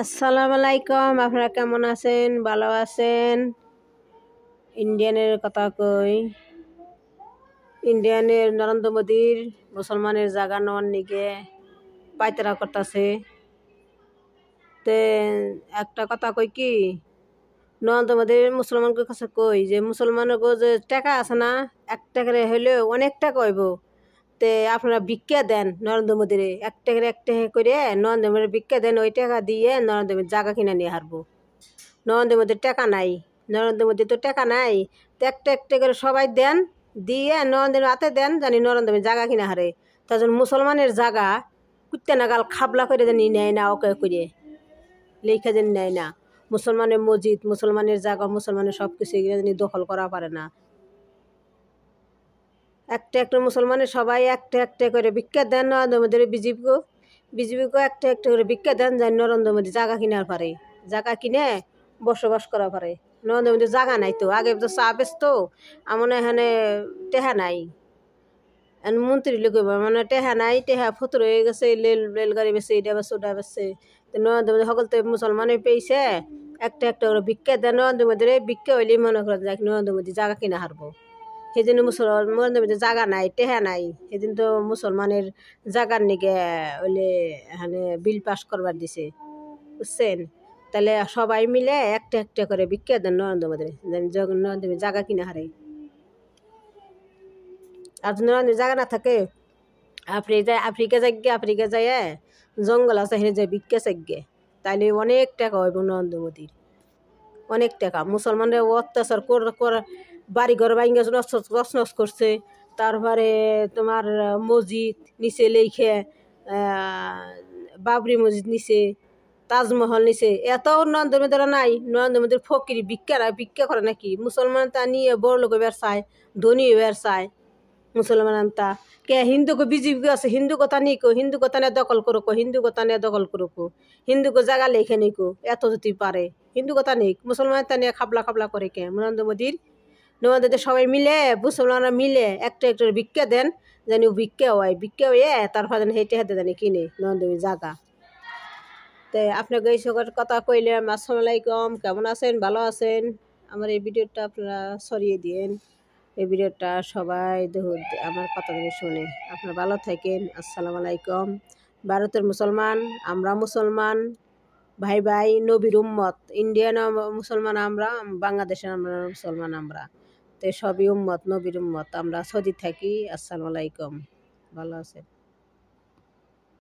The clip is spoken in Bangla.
আসসালামু আলাইকুম। আপনারা কেমন আছেন? ভালো আছেন? ইন্ডিয়ানের কথা কই। ইন্ডিয়ানের নরেন্দ্র মোদীর মুসলমানের জায়গা নেওয়ার নিগে পায়তারা করতেছে। তে একটা কথা কই কি, নরেন্দ্র মোদীর মুসলমানকে কাছে কই যে মুসলমানের যে টাকা আছে না, 1 টাকা হইলেও অনেক টাকা হইব। তে আপনারা ভিক্ষা দেন নরেন্দ্র মোদীর, 1 টাকা করে নরেন্দ্র মোদীর ভিক্ষা দেন। ওই টাকা দিয়ে নরেন্দ্র মোদী জায়গা কিনে নিয়ে হারবো। নরেন্দ্র মোদীর টাকা নাই, নরেন্দ্র মোদী তো টাকা নাই। তো একটা করে সবাই দেন, দিয়ে নরেন্দ্র হাতে দেন, জানি নরেন্দ্র মোদী জায়গা কিনে হারে। তার জন্য মুসলমানের জায়গা কুত্তে নাগাল খাবলা করে জানি নেয় না, ওকে করে লেখা জানি নেয় না। মুসলমানের মসজিদ, মুসলমানের জায়গা, মুসলমানের সব কিছু এগুলো জানি দখল করা পারে না। একটা মুসলমানের সবাই একটা করে ভিক্ষা দেন নরেন্দ্র মোদীর। বিজেপিকেও একটা করে ভিক্ষা দেন, জানি নরেন্দ্র মোদী জায়গা কিনার পারে, জায়গা কিনে বসবাস করা পারে। নরেন্দ্র মোদীর জায়গা নাই তো, আগে তো চা বেচত, আমার এখানে টেহা নাই। মন্ত্রী লোক মানে টেহা নাই, টেহা ফতুর হয়ে গেছে, রেলগাড়ি বেছে, এটা বেছে, ওটা বেছে। তো নরেন্দ্র মোদী সকল তো মুসলমানে পেয়েছে, একটা করে ভিক্ষা দেন নরেন্দ্র মোদীর। ভিক্ষা হইলেই মনে করেন যে নরেন্দ্র মোদী জায়গা কিনা হারবো। সেদিন নরেন্দ্র মোদীর জায়গা নাই, টেহা নাই। সেদিন তো মুসলমানের জায়গার নিগে ওইলে এখানে বিল পাস করবার দিছে, বুঝছেন? তাহলে সবাই মিলে একটা করে ভিক্ষা দেন নরেন্দ্র মোদী, নরেন্দ্র মোদী জায়গা কিনে হারে। আর যদি নরেন্দ্র জায়গা না থাকে, আফ্রিকা যায় জঙ্গল আছে, হেরে যায় ভিক্ষা চাইগে, তাইলে অনেক টাকা হইব নরেন্দ্র মোদীর, অনেক টাকা। মুসলমানরা অত্যাচার বাড়ি ঘর ভাঙ্গে নস করছে। তারপরে তোমার মসজিদ নিচে লেখে, বাবরি মসজিদ নিচে, তাজমহল নিচে। এত নরেন্দ্র মোদীরা নাই। নরেন্দ্র মোদীর ফকির ভিক্ষা করে নাকি? মুসলমান তা নিয়ে বড় লোক এবার চায়, ধনী এবার চায়। মুসলমান তা কে হিন্দুকে বিজেপি আছে, হিন্দু কথা নিকো, হিন্দু কথা নিয়ে দখল করো, হিন্দু কথা নিয়ে দখল করো, হিন্দুকে জায়গা লেখে নিকো। এত যদি পারে হিন্দু কথা নিক, মুসলমান তা নিয়ে খাবলা করে কে? নরেন্দ্র মোদীর সবাই মিলে, মুসলমানরা মিলে একটা ভিক্ষা দেন, জানি ভিক্ষা হয়ে তারপর যেন হেঁটে হাতে জানি কিনে নরেন্দ্র মোদী জায়গা। তো আপনাকে এই সকল কথা কইলাম। আসসালামু আলাইকুম। কেমন আছেন? ভালো আছেন? আমার এই ভিডিওটা আপনারা ছড়িয়ে দিন। এই ভিডিওটা সবাই আমার কথা যদি শুনে। আপনারা ভালো থাকেন। আসসালামু আলাইকুম। ভারতের মুসলমান, আমরা মুসলমান ভাই নবীর উম্মত। ইন্ডিয়ান মুসলমান আমরা, বাংলাদেশের আমরা মুসলমান আমরা। তো সবই উম্মত, নবীর উম্মত। আমরা সৌদি থাকি। আসসালামু আলাইকুম। ভালো আছেন?